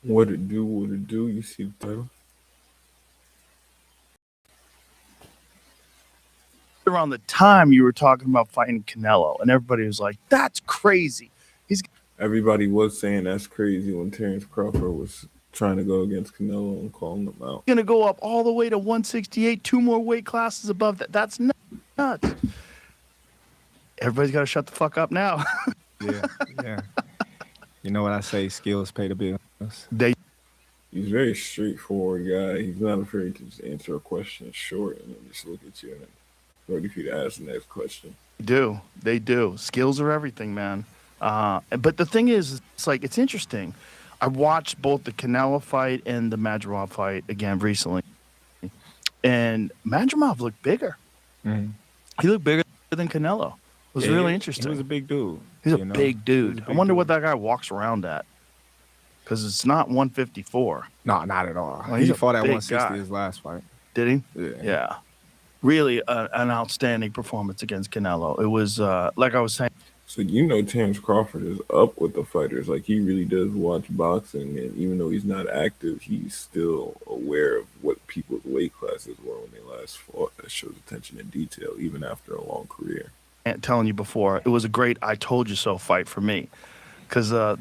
What it do? What it do? You see the title? Around the time you were talking about fighting Canelo, and everybody was like, "That's crazy." He's Everybody was saying that's crazy when Terrance Crawford was trying to go against Canelo and calling him out. gonna go up all the way to 168, 2 more weight classes above that. That's nuts. Everybody's got to shut the fuck up now. Yeah, yeah. You know what I say? Skills pay the bills. They He's a very straightforward guy. He's not afraid to just answer a question short and then just look at you and ready for you to ask the next question. do. They do. Skills are everything, man. But the thing is, it's like, it's interesting. I watched both the Canelo fight and the Madrimov fight again recently, and Madrimov looked bigger. Mhm. He looked bigger than Canelo. It was Yeah, really He interesting. was a big dude. He's a you know? big dude. He was a I big wonder what dude. that guy walks around at, because it's not 154. No, not at all. Well, he's He a fought at big 160 guy. his last fight. Did he? Yeah. Yeah. Really an outstanding performance against Canelo. It was, like I was saying, So you know Terrence Crawford is up with the fighters. Like he really does watch boxing, and even though he's not active, he's still aware of what people's weight classes were when they last fought. That shows attention and detail, even after a long career. telling you before, it was a great "I told you so" fight for me, because there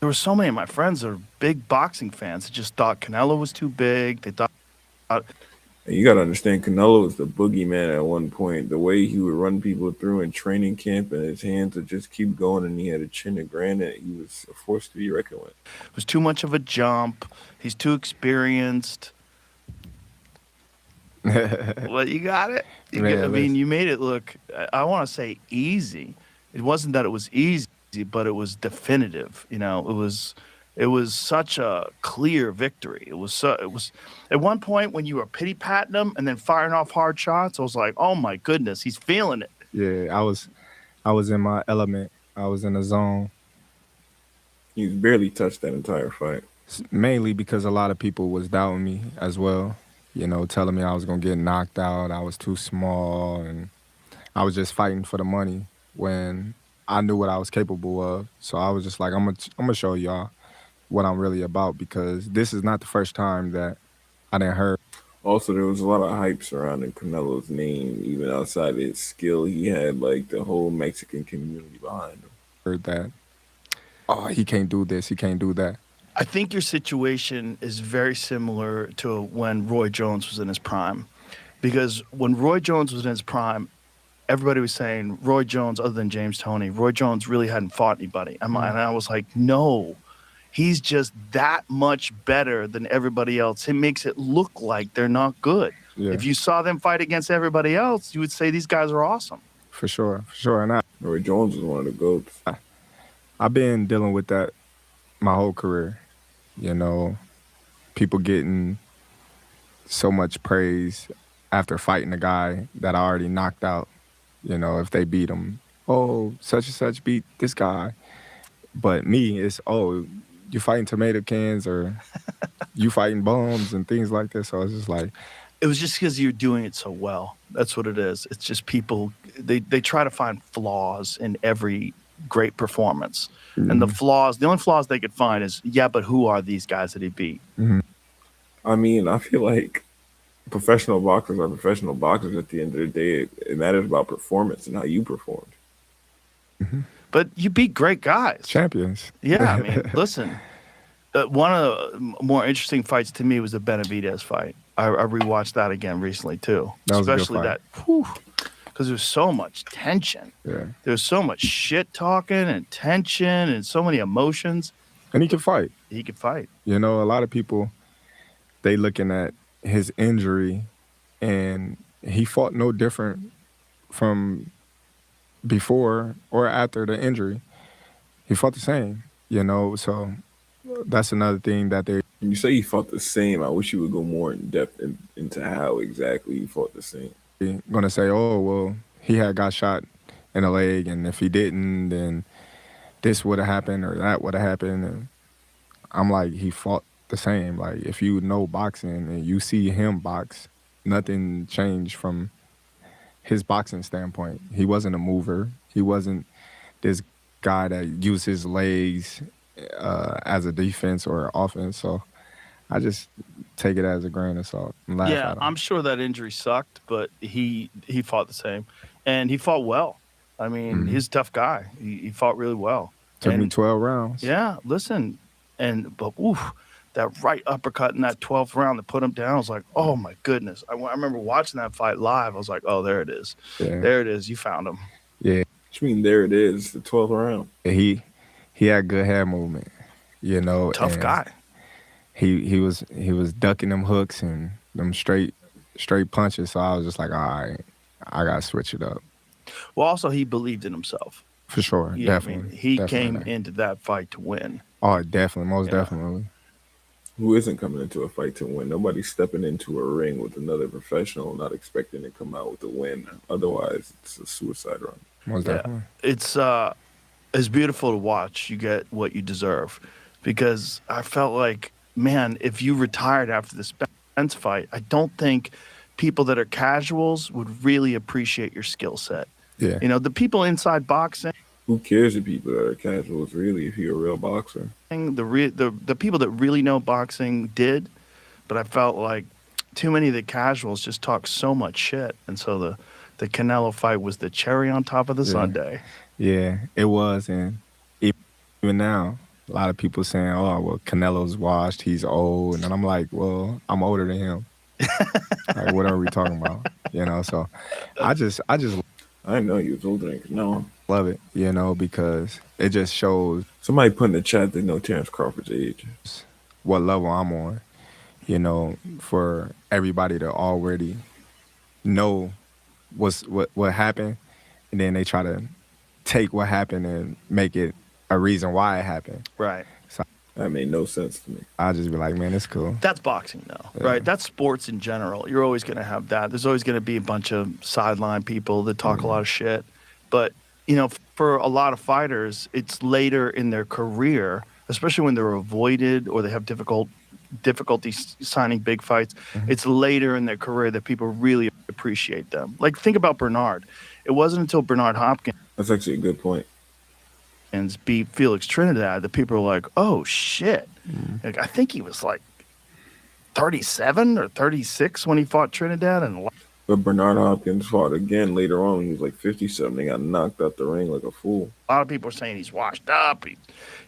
were so many of my friends that are big boxing fans that just thought Canelo was too big. They thought, And you got to understand, Canelo was the boogeyman at one point. The way he would run people through in training camp, and his hands would just keep going, and he had a chin of granite. He was a force to be reckoned with. it was too much of a jump. He's too experienced. Well, you got it. Man, I mean, you made it look, I want to say easy. It wasn't that it was easy, but it was definitive. You know, it was such a clear victory. It was at one point when you were pity patting him and then firing off hard shots, I was like, oh my goodness, he's feeling it. Yeah, I was in my element. I was in the zone. He's barely touched that entire fight. Mainly because a lot of people was doubting me as well. You know, telling me I was gonna get knocked out. I was too small, and I was just fighting for the money when I knew what I was capable of. So I was just like, I'm gonna show y'all what I'm really about, because this is not the first time that I didn't heard Also, there was a lot of hype surrounding Canelo's name, even outside of his skill. He had like the whole Mexican community behind him. that. Oh, he can't do this. He can't do that. I think your situation is very similar to when Roy Jones was in his prime. Because when Roy Jones was in his prime, everybody was saying Roy Jones, other than James Toney, Roy Jones really hadn't fought anybody. And I was like, no, he's just that much better than everybody else. It makes it look like they're not good. Yeah, If you saw them fight against everybody else, you would say these guys are awesome. for sure, for sure. And Roy Jones was one of the GOATs. I've been dealing with that my whole career. You know, people getting so much praise after fighting a guy that I already knocked out. You know, if they beat him, oh, such and such beat this guy. But me, it's, oh, you fighting tomato cans, or you fighting bombs and things like this. So it's just like, It was just because you're doing it so well. That's what it is. It's just people, they try to find flaws in every great performance. And the only flaws they could find is, yeah, but who are these guys that he beat? I mean, I feel like professional boxers are professional boxers at the end of the day. It matters about performance and how you performed. But you beat great guys. champions. Yeah, I mean, listen, one of the more interesting fights to me was the Benavidez fight. I rewatched that again recently too. That was a good Especially fight. because there's so much tension. Yeah. There's so much shit talking and tension and so many emotions. And he can fight. He could fight. You know, a lot of people, they looking at his injury, and he fought no different from before or after the injury. He fought the same, you know, so that's another thing that they When you say he fought the same, I wish you would go more in depth into how exactly he fought the same. gonna say, oh, well, he had got shot in the leg, and if he didn't, then this would have happened or that would have happened. And I'm like, he fought the same. Like, if you know boxing and you see him box, nothing changed from his boxing standpoint. He wasn't a mover. He wasn't this guy that used his legs as a defense or offense. So I just take it as a grain of salt and laugh Yeah, at him. I'm sure that injury sucked, but he fought the same, and he fought well. I mean, Hmm. he's a tough guy. He fought really well, Took me and 12 rounds. yeah, listen, but oof, that right uppercut in that 12th round that put him down. I was like, oh my goodness. I remember watching that fight live. I was like, oh, there it is, Yeah, there it is. You found him. yeah. Which mean there it is, the 12th round. He had good head movement, you know, Tough and guy. he was ducking them hooks and them straight punches. So I was just like, all right, I gotta switch it up Well, also he believed in himself. for sure. Yeah, I mean, Definitely, he came definitely. into that fight to win. Oh, definitely, most Yeah. definitely. Who isn't coming into a fight to win? Nobody's stepping into a ring with another professional not expecting to come out with a win. Otherwise, it's a suicide run. Most Yeah, definitely. it's beautiful to watch. You get what you deserve, because I felt like, man, if you retired after the Spence fight, I don't think people that are casuals would really appreciate your skill set. Yeah, You know, the people inside boxing, Who cares if people that are casuals really if you're a real boxer? the people that really know boxing did, but I felt like too many of the casuals just talk so much shit, and so the Canelo fight was the cherry on top of the yeah, sundae. yeah. It was, and even now, a lot of people saying, "Oh, well, Canelo's washed. He's old," and then I'm like, "Well, I'm older than him. Like, what are we talking about?" You know. So, I just I didn't know you was older than no. love it, you know, because it just shows Somebody put in the chat they know Terrance Crawford's age. what level I'm on. You know, for everybody to already know what happened, and then they try to take what happened and make it a reason why it happened. Right. So That made no sense to me. I just be like, man, it's cool. That's boxing, though, Yeah. right? That's sports in general. You're always going to have that. There's always going to be a bunch of sideline people that talk a lot of shit. But, you know, for a lot of fighters, it's later in their career, especially when they're avoided or they have difficulty signing big fights. It's later in their career that people really appreciate them. Like, think about Bernard. It wasn't until Bernard Hopkins That's actually a good point. beat Felix Trinidad that people are like, oh, shit. Like, I think he was like 37 or 36 when he fought Trinidad, and But Bernard Hopkins fought again later on. He was like 50-something. He got knocked out the ring like a fool. a lot of people are saying he's washed up,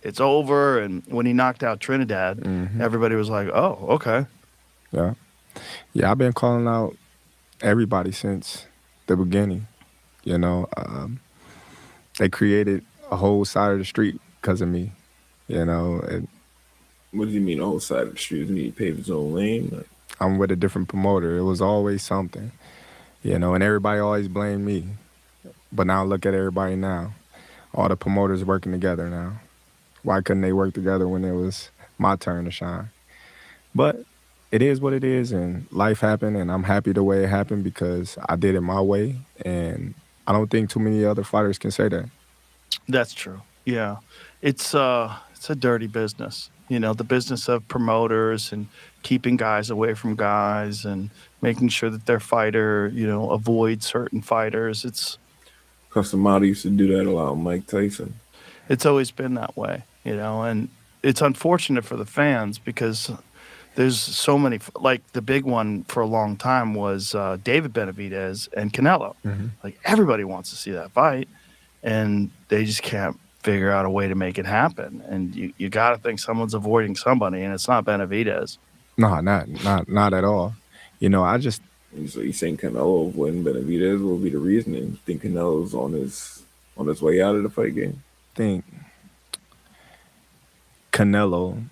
it's over. And when he knocked out Trinidad, everybody was like, oh, okay. Yeah, yeah. I've been calling out everybody since the beginning. You know, they created a whole side of the street because of me. You know, and What do you mean the whole side of the street? He paved his own lane? Like, I'm with a different promoter. It was always something. You know, and everybody always blamed me. But now look at everybody now. All the promoters working together now. Why couldn't they work together when it was my turn to shine? But it is what it is, and life happened, and I'm happy the way it happened because I did it my way, and I don't think too many other fighters can say that. That's true. Yeah. It's a dirty business. You know, the business of promoters and keeping guys away from guys and making sure that their fighter, you know, avoids certain fighters. Customati used to do that a lot. Mike Tyson. It's always been that way, you know, and it's unfortunate for the fans because there's so many, like the big one for a long time was David Benavidez and Canelo. Like everybody wants to see that fight, and they just can't figure out a way to make it happen. And you got to think someone's avoiding somebody, and it's not Benavidez. No, not at all. You know, I just So you saying Canelo avoiding Benavidez will be the reasoning? You think Canelo's on his way out of the fight game? think Canelo,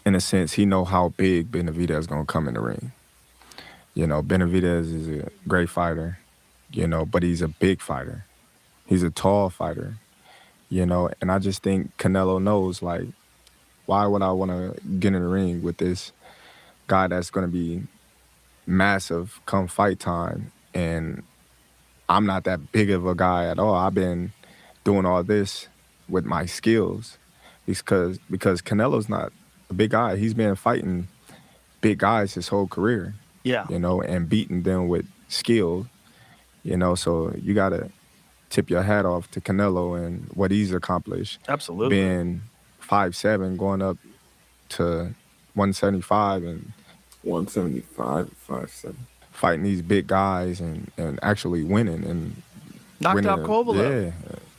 in a sense, he know how big Benavidez is gonna come in the ring. You know, Benavidez is a great fighter, you know, but he's a big fighter. He's a tall fighter, you know, and I just think Canelo knows, like, why would I want to get in the ring with this guy that's going to be massive come fight time? And I'm not that big of a guy at all. I've been doing all this with my skills because Canelo's not a big guy. He's been fighting big guys his whole career, Yeah. you know, and beating them with skill, you know, so you got to tip your hat off to Canelo and what he's accomplished. Absolutely. Being 5'7", going up to 175 and 175, 5'7". fighting these big guys and actually winning and Knocked out Kovalev.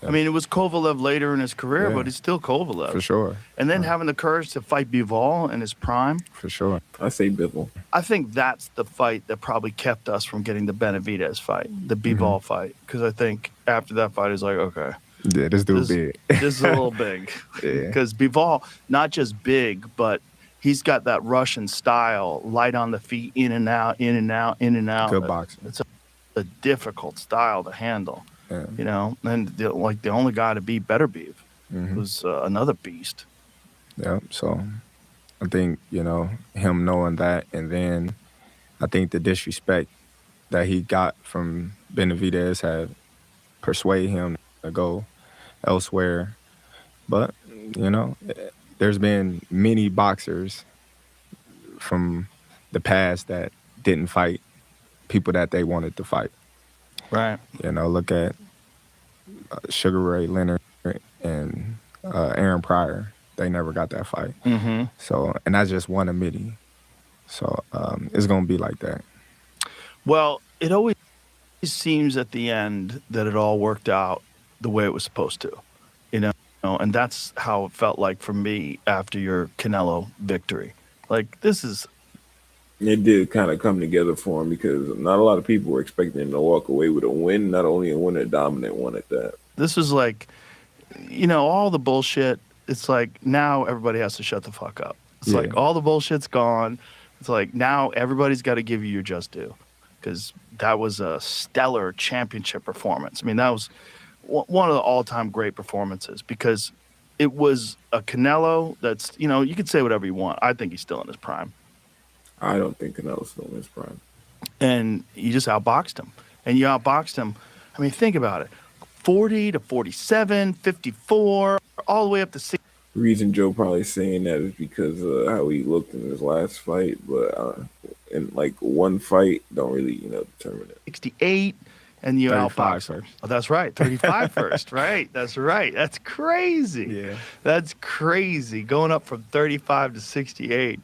Yeah, I mean, it was Kovalev later in his career, Yeah. but he's still Kovalev. for sure. And then having the courage to fight Bivol in his prime. For sure. I say Bivol. I think that's the fight that probably kept us from getting the Benavidez fight, the Bivol fight. Because I think after that fight, it's like, okay, Yeah, this dude big. this is a little big. Yeah. Because Bivol, not just big, but he's got that Russian style, light on the feet, in and out, in and out, in and out. Good boxing. It's a difficult style to handle, Yeah. you know. And the only guy to beat Beterbiev was another beast. Yeah. So I think, him knowing that, and then I think the disrespect that he got from Benavidez had persuaded him to go elsewhere. But, there's been many boxers from the past that didn't fight people that they wanted to fight. Right. Look at Sugar Ray Leonard and Aaron Pryor. They never got that fight. Mm-hmm. So, and that's just one of many. So it's going to be like that. Well, it always seems at the end that it all worked out the way it was supposed to, and that's how it felt like for me after your Canelo victory. Like, this is... It did kind of come together for him because not a lot of people were expecting him to walk away with a win, not only a win, a dominant one at that. This was like, all the bullshit. It's like now everybody has to shut the fuck up. It's like all the bullshit's gone. It's like now everybody's got to give you your just due, because that was a stellar championship performance. I mean, that was one of the all-time great performances, because it was a Canelo that's, you could say whatever you want. I think he's still in his prime. I don't think Canelo's still in his prime. And you just outboxed him. And you outboxed him. I mean, think about it. 40 to 47, 54, all the way up to 60. The reason Joe probably saying that is because of how he looked in his last fight, but in like one fight, don't really, determine it. 68, and you 35 outboxed him. first. Oh, that's right. 35 first, right? That's right. That's crazy. Yeah. That's crazy. Going up from 35 to 68.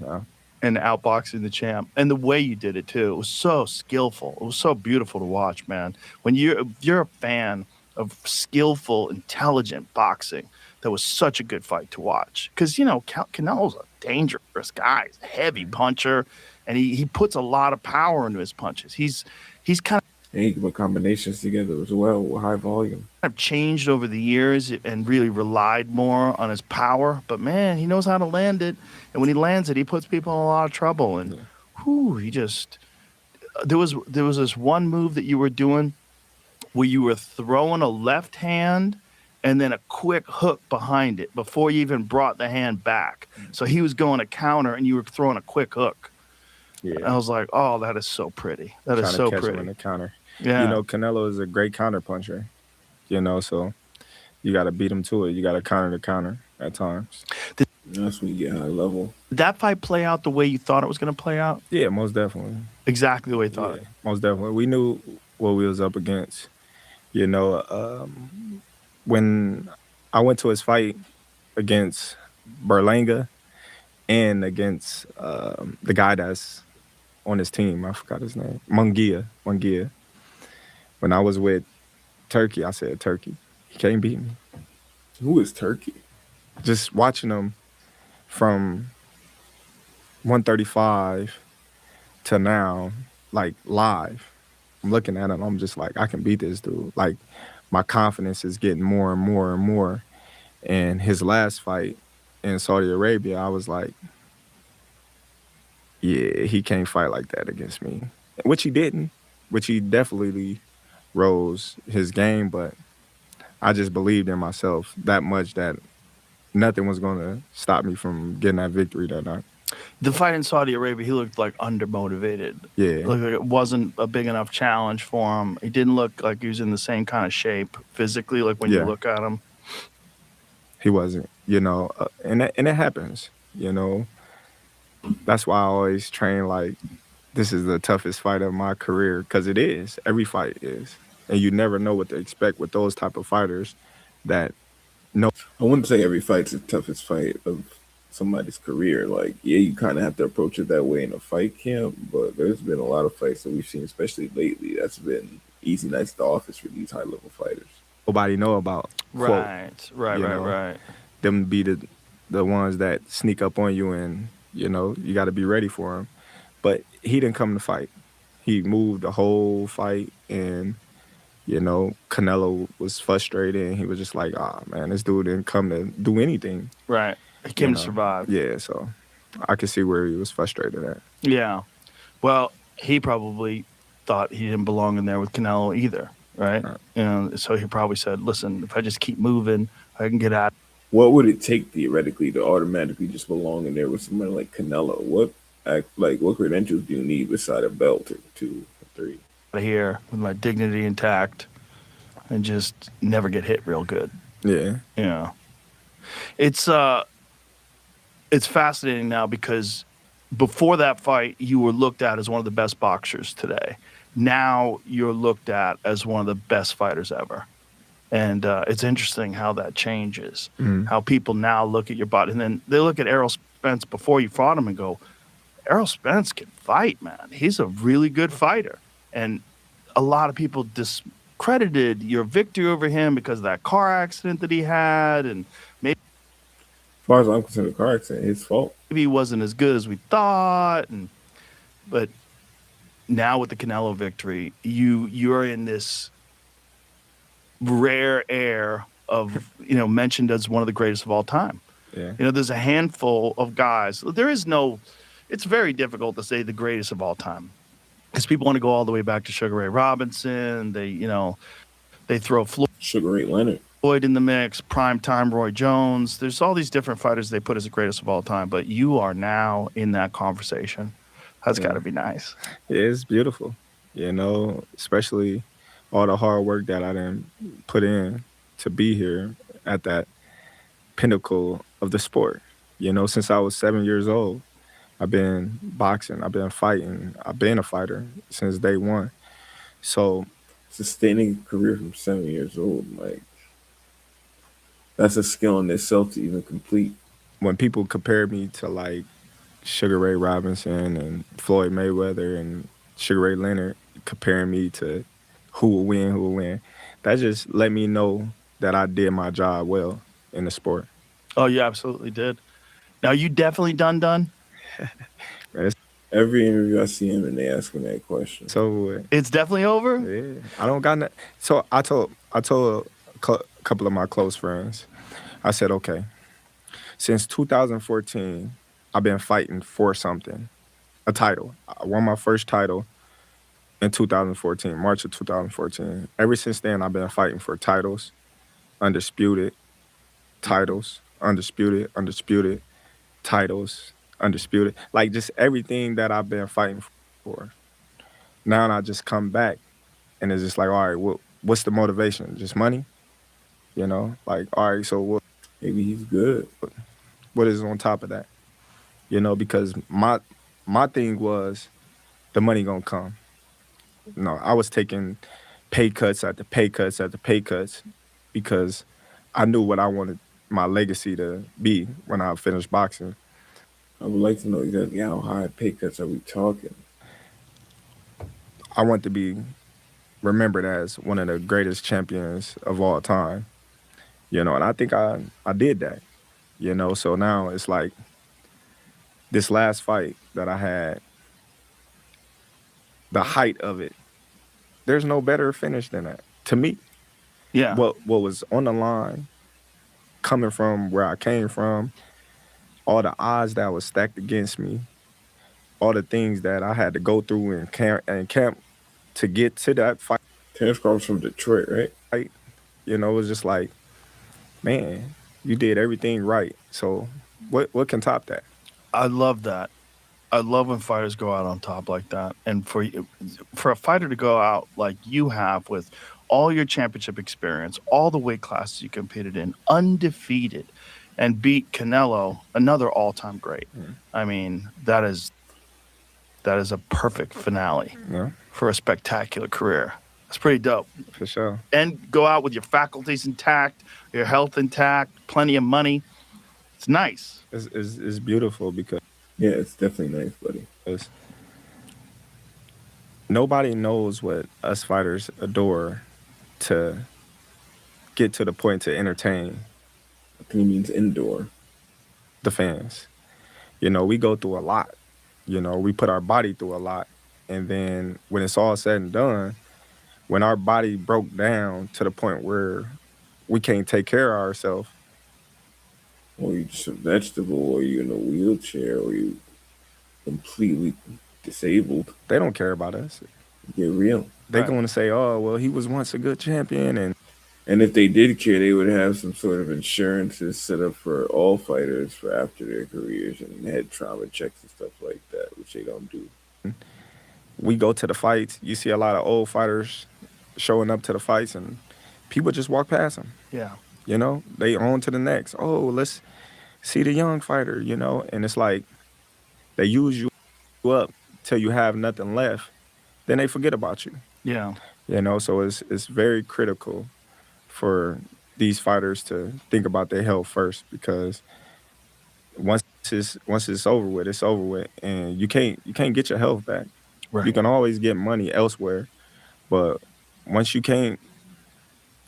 Yeah. And outboxing the champ, and the way you did it too, it was so skillful. It was so beautiful to watch, man. When you're a fan of skillful, intelligent boxing, that was such a good fight to watch. Because Canelo's a dangerous guy. He's a heavy puncher, and he puts a lot of power into his punches. He's kind And he can put combinations together as well with high volume. of changed over the years and really relied more on his power. But man, he knows how to land it. And when he lands it, he puts people in a lot of trouble. And he just... There was this one move that you were doing where you were throwing a left hand and then a quick hook behind it before you even brought the hand back. So he was going to counter and you were throwing a quick hook. Yeah. And I was like, oh, that is so pretty. That is Trying so to catch him in pretty. the counter. Yeah. Canelo is a great counter puncher. So you got to beat him to it. You got to counter the counter at times. That's when you get high level. Did that fight play out the way you thought it was going to play out? Yeah, most definitely. Exactly the way you thought it. Most definitely. We knew what we was up against. When I went to his fight against Berlanga and against the guy that's on his team, I forgot his name, Munguia. When I was with Turkey, I said, Turkey, he can't beat me. Who is Turkey? Just watching him from 135 to now, like live, I'm looking at him, I'm just like, I can beat this dude. Like, my confidence is getting more and more and more. And his last fight in Saudi Arabia, I was like, yeah, he can't fight like that against me. Which he didn't, which he definitely rose his game, but I just believed in myself that much that nothing was going to stop me from getting that victory that night. The fight in Saudi Arabia, he looked like undermotivated. Yeah. Like it wasn't a big enough challenge for him. He didn't look like he was in the same kind of shape physically, like when you look at him. He wasn't, and it happens, That's why I always train like this is the toughest fight of my career, because it is. Every fight is. And you never know what to expect with those type of fighters that No, I wouldn't say every fight's the toughest fight of somebody's career. Like, yeah, you kind of have to approach it that way in a fight camp, but there's been a lot of fights that we've seen, especially lately, that's been easy nights at the office for these high level fighters. nobody know about, quote, Right, right, you right, know, right. them be the ones that sneak up on you, and you got to be ready for them. But he didn't come to fight. He moved the whole fight, and Canelo was frustrated, and he was just like, "Ah, man, this dude didn't come to do anything." Right. He You came to know, survive. yeah. So I could see where he was frustrated at. Yeah. Well, he probably thought he didn't belong in there with Canelo either, right? Right. So he probably said, "Listen, if I just keep moving, I can get out What would it take theoretically to automatically just belong in there with somebody like Canelo? What credentials do you need beside a belt or two or three? of here with my dignity intact and just never get hit real good." Yeah. Yeah. It's uh it's fascinating now because before that fight you were looked at as one of the best boxers today. Now you're looked at as one of the best fighters ever. And it's interesting how that changes. Mhm. How people now look at your body, and then they look at Errol Spence before you fought him and go, Errol Spence can fight, man. He's a really good fighter. And a lot of people discredited your victory over him because of that car accident that he had, and maybe As far as I'm concerned, the car accident, his fault. he wasn't as good as we thought. But now with the Canelo victory, you're in this rare air of mentioned as one of the greatest of all time. Yeah. There's a handful of guys. There is no. It's very difficult to say the greatest of all time because people want to go all the way back to Sugar Ray Robinson. They throw Sugar Ray Leonard. Floyd in the mix, prime time Roy Jones. There's all these different fighters they put as the greatest of all time, but you are now in that conversation. That's got Yeah. to be nice. It's beautiful, especially all the hard work that I didn't put in to be here at that pinnacle of the sport. Since I was 7 years old, I've been boxing, I've been fighting, I've been a fighter since day one. So Sustaining a career from 7 years old, like that's a skill in itself to even complete. when people compare me to like Sugar Ray Robinson and Floyd Mayweather and Sugar Ray Leonard, comparing me to who will win, that just let me know that I did my job well in the sport. Oh, you absolutely did. Now you definitely done. Man, it's Every interview I see him and they ask him that question. over It's definitely over. with. Yeah, I don't got no. So I told a couple of my close friends, I said, okay, since 2014, I've been fighting for something, a title. I won my first title in 2014, March of 2014. Ever since then, I've been fighting for titles, undisputed titles, undisputed titles, undisputed. Like just everything that I've been fighting for. Now I just come back and it's just like, all right, what's the motivation? Just money? Like, all right, so Maybe he's good. what is on top of that? Because my thing was the money gonna come. No, I was taking pay cuts after pay cuts after pay cuts because I knew what I wanted my legacy to be when I finished boxing. I would like to know exactly how high pay cuts are we talking. I want to be remembered as one of the greatest champions of all time. And I think I did that. So now it's like this last fight that I had, the height of it, there's no better finish than that. To me, Yeah. what was on the line, coming from where I came from, all the odds that was stacked against me, all the things that I had to go through in camp to get to that fight, Terrance Crawford's from Detroit, right? it was just like, man, you did everything right. So what can top that? I love that. I love when fighters go out on top like that. And for a fighter to go out like you have with all your championship experience, all the weight classes you competed in, undefeated, and beat Canelo, another all-time great. I mean, that is a perfect finale Yeah. for a spectacular career. That's pretty dope. For sure. And go out with your faculties intact, your health intact, plenty of money. It's nice. It's beautiful because Yeah, it's definitely nice, buddy. nobody knows what us fighters adore to get to the point to entertain I think he means indoor. the fans. You know, we go through a lot. You know, we put our body through a lot. And then when it's all said and done, when our body broke down to the point where we can't take care of ourselves, Or you just a vegetable, or you in a wheelchair, or you completely disabled. they don't care about us. Get real. They're Right. going to say, oh, well, he was once a good champion. And if they did care, they would have some sort of insurances set up for all fighters for after their careers and head trauma checks and stuff like that, which they don't do. We go to the fights. You see a lot of old fighters showing up to the fights, and people just walk past them. Yeah. You know, they on to the next. Oh, let's see the young fighter, you know? And it's like they use you up till you have nothing left. Then they forget about you. Yeah. You know, so it's very critical for these fighters to think about their health first, because once it's over with, it's over with, and you can't get your health back. Right. You can always get money elsewhere, but once you can't,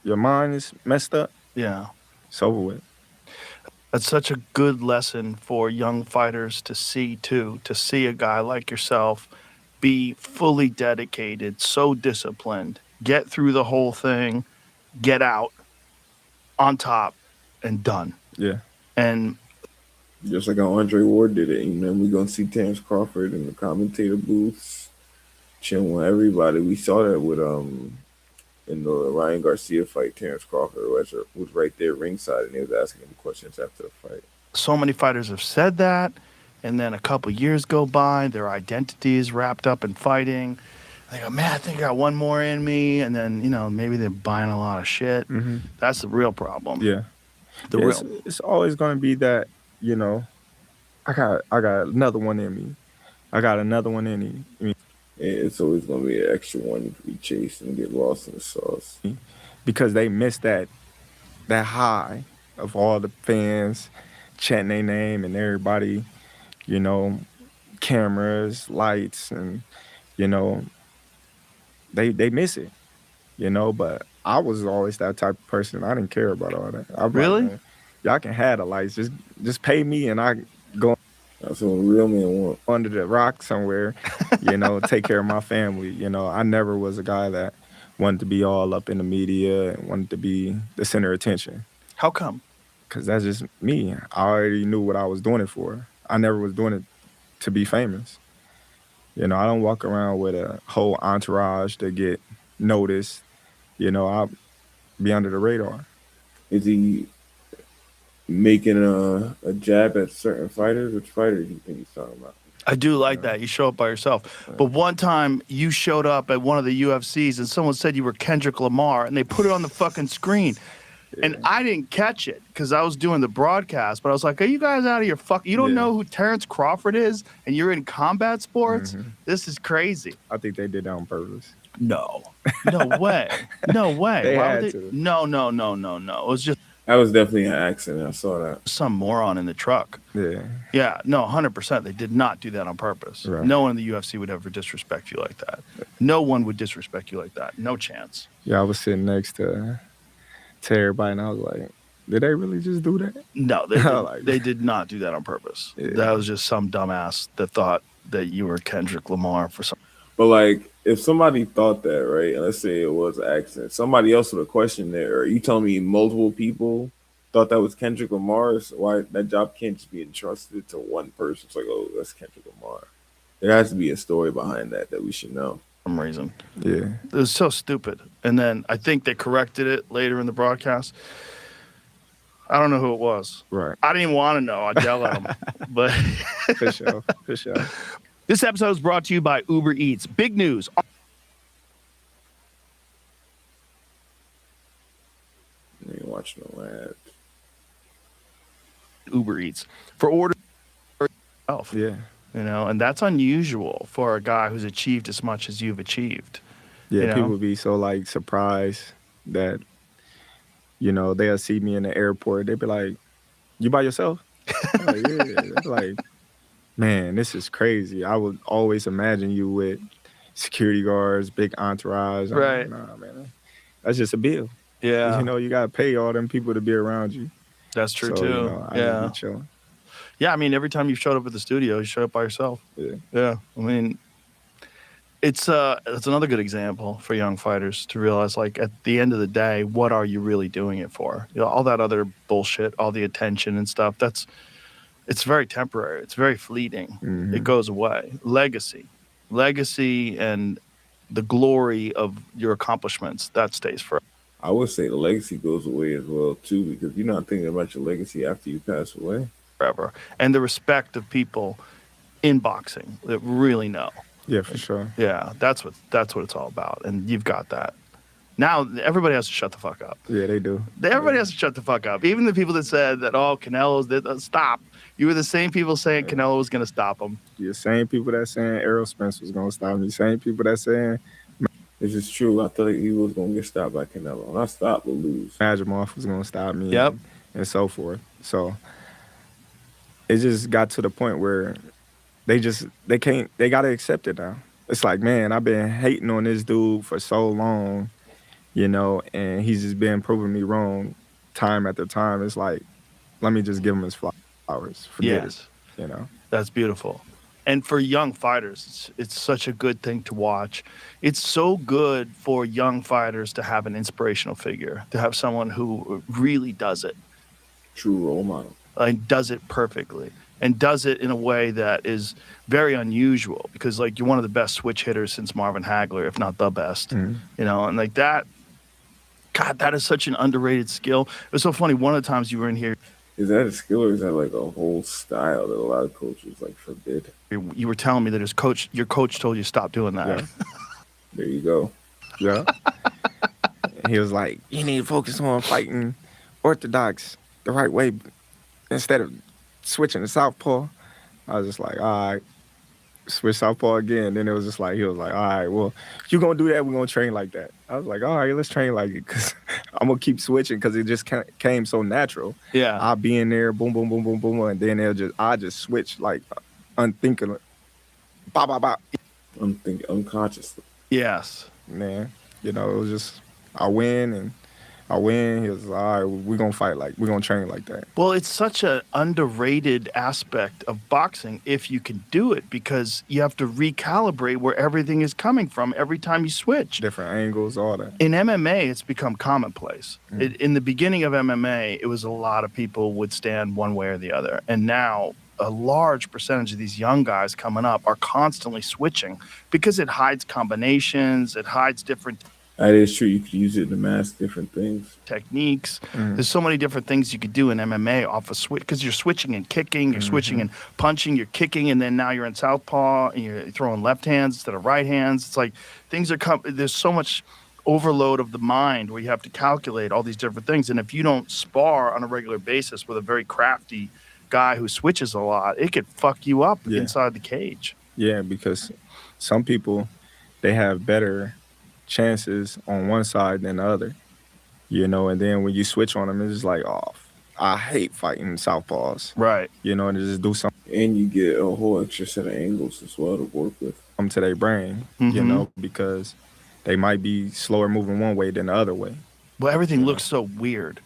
your mind is messed up, Yeah. it's over with. That's such a good lesson for young fighters to see, too, to see a guy like yourself be fully dedicated, so disciplined, get through the whole thing, get out on top and done. Yeah. And Just like how Andre Ward did it. And then we're going to see Terrance Crawford in the commentator booths, chilling with everybody. We saw that with in the Ryan Garcia fight. Terrance Crawford was right there ringside, and he was asking him questions after the fight. so many fighters have said that. And then a couple years go by, their identity is wrapped up in fighting. They go, man, I think I got one more in me. And then, maybe they're buying a lot of shit. Mm-hmm. That's the real problem. Yeah. The Yeah, real. it's always going to be that, you know, I got another one in me. I got another one in me. I mean, It's always going to be an extra one to be chased and get lost in the sauce. because they miss that high of all the fans chanting their name and everybody, you know, cameras, lights, and, you know, they miss it, you know. But I was always that type of person. I didn't care about all that. I'm Really? like, man, y'all can have the lights. Just pay me and I go That's what a real man want. under the rock somewhere, you know, take care of my family. You know, I never was a guy that wanted to be all up in the media and wanted to be the center of attention, How come? because that's just me. I already knew what I was doing it for. I never was doing it to be famous. You know, I don't walk around with a whole entourage to get noticed. You know, I'll be under the radar. Is he making a jab at certain fighters? Which fighter do you think he's talking about? I do like that. You show up by yourself. But one time you showed up at one of the UFCs and someone said you were Kendrick Lamar and they put it on the fucking screen. And I didn't catch it because I was doing the broadcast. But I was like, are you guys out of your fuck? You don't Yeah. know who Terrance Crawford is and you're in combat sports? Mhm. This is crazy. I think they did that on purpose. No. No way. No way. They Why had would to. No. It was just That was definitely an accident. I saw that. some moron in the truck. Yeah. Yeah, no, 100%. They did not do that on purpose. Right. No one in the UFC would ever disrespect you like that. No one would disrespect you like that. No chance. Yeah, I was sitting next to everybody, and I was like, did they really just do that? No, they Like- they did not do that on purpose. Yeah. That was just some dumbass that thought that you were Kendrick Lamar for some. But like, if somebody thought that, right, and let's say it was an accident, somebody else would have questioned it. Or you telling me multiple people thought that was Kendrick Lamar? So why that job can't just be entrusted to one person? It's like, oh, that's Kendrick Lamar. There has to be a story behind that we should know. For some reason. Yeah. It was so stupid. And then I think they corrected it later in the broadcast. I don't know who it was. Right. I didn't even want to know. I'd yell at them. But For sure. For sure. this episode is brought to you by Uber Eats. Big news. You ain't watching no ads. Uber Eats for order yourself. Yeah. And that's unusual for a guy who's achieved as much as you've achieved. Yeah, You know? people be so like surprised that they'll see me in the airport. They be like, "You by yourself?" I'm like, "Yeah." They be like, "Man, this is crazy. I would always imagine you with security guards, big entourage." I'm like, Right. "Nah, man, that's just a bill. Yeah. You got to pay all them people to be around you." That's true So too. I just be Yeah. chilling. Yeah. I mean, every time you showed up at the studio, you showed up by yourself. Yeah. Yeah. I mean, it's another good example for young fighters to realize, like, at the end of the day, what are you really doing it for? All that other bullshit, all the attention and stuff, it's very temporary. It's very fleeting. It goes away. Legacy and the glory of your accomplishments, that stays forever. I would say the legacy goes away as well too, because you're not thinking about your legacy after you pass away. And the respect of people in boxing that really know. Yeah, for sure. Yeah, that's what it's all about. And you've got that. Now everybody has to shut the fuck up. Yeah, they do. Everybody has to shut the fuck up. Even the people that said that, oh, Canelo's stop. You were the same people saying Canelo was going to stop him. The same people that saying Errol Spence was gonna stop me. Same people that saying This is true. I thought he was gonna get stopped by Canelo, and I stopped will lose. Majimov was gonna stop me. Yep. And so forth. So it just got to the point where they gotta accept it now. It's like, man, I've been hating on this dude for so long, and he's just been proving me wrong time after time. It's like, let me just give him his flowers. Forget it. That's beautiful. And for young fighters, it's such a good thing to watch. It's so good for young fighters to have an inspirational figure, to have someone who really does it. True role model. And does it perfectly. And does it in a way that is very unusual, because like you're one of the best switch hitters since Marvin Hagler, if not the best. And like that, God, that is such an underrated skill. It was so funny. One of the times you were in here, is that a skill, or is that like a whole style that a lot of coaches like forbid? You were telling me that your coach told you stop doing that. Yeah. There you go. Yeah. He was like, you need to focus on fighting orthodox the right way instead of switching to southpaw. I was just like, all right, switch southpaw again. Then it was just like, he was like, all right, well, if you're going to do that, we're going to train like that. I was like, all right, let's train like it, because I'm going to keep switching, because it just came so natural. Yeah. I'll be in there, boom, boom, boom, boom, boom, and then I just switch like unthinkingly. Bop, bop, bop. Unconsciously. Yes. Man, it was just, I win. He was like, all right, we're going to train like that. Well, it's such an underrated aspect of boxing if you can do it, because you have to recalibrate where everything is coming from every time you switch. Different angles, all that. In MMA, it's become commonplace. In the beginning of MMA, it was a lot of people would stand one way or the other. And now a large percentage of these young guys coming up are constantly switching, because it hides combinations, it hides different That is true. You could use it to mask different things. Techniques. There's so many different things you could do in MMA off a switch, because you're switching and kicking, you're switching and punching, you're kicking, and then now you're in southpaw and you're throwing left hands instead of right hands. It's like there's so much overload of the mind where you have to calculate all these different things. And if you don't spar on a regular basis with a very crafty guy who switches a lot, it could fuck you up inside the cage. Yeah, because some people, they have better chances on one side than the other, and then when you switch on them, it's just like, oh, I hate fighting southpaws. Right. And just do something. And you get a whole extra set of angles as well to work with. Come to their brain, because they might be slower moving one way than the other way. Well, everything looks so weird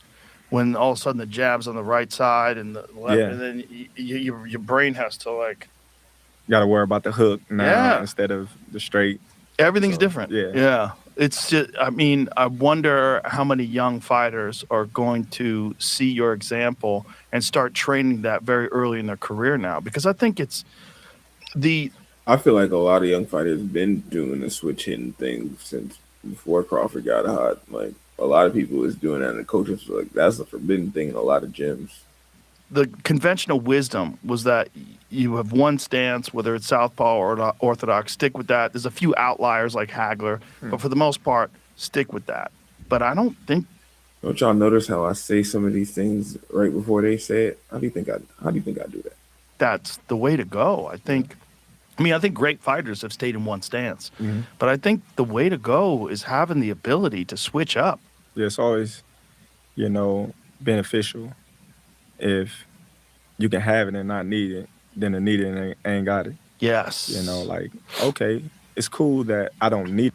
when all of a sudden the jab's on the right side and the left, and then your brain has to like. You got to worry about the hook now instead of the straight. Everything's different. Yeah. It's just, I mean, I wonder how many young fighters are going to see your example and start training that very early in their career now, because I think it's I feel like a lot of young fighters been doing the switch hitting thing since before Crawford got hot. Like, a lot of people is doing that, and the coaches were like, that's a forbidden thing in a lot of gyms. The conventional wisdom was that you have one stance, whether it's southpaw or orthodox, stick with that. There's a few outliers like Hagler, but for the most part, stick with that. But I don't think. Don't y'all notice how I say some of these things right before they say it? How do you think I do that? That's the way to go. I think I mean, I think great fighters have stayed in one stance, Mhm. but I think the way to go is having the ability to switch up. Yeah, it's always, beneficial if you can have it and not need it, than to need it and ain't got it. Yes. Like, okay, it's cool that I don't need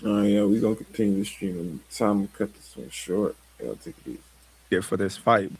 Oh yeah, we gonna continue the stream. Time to cut this one short. Y'all take it easy. it for this fight,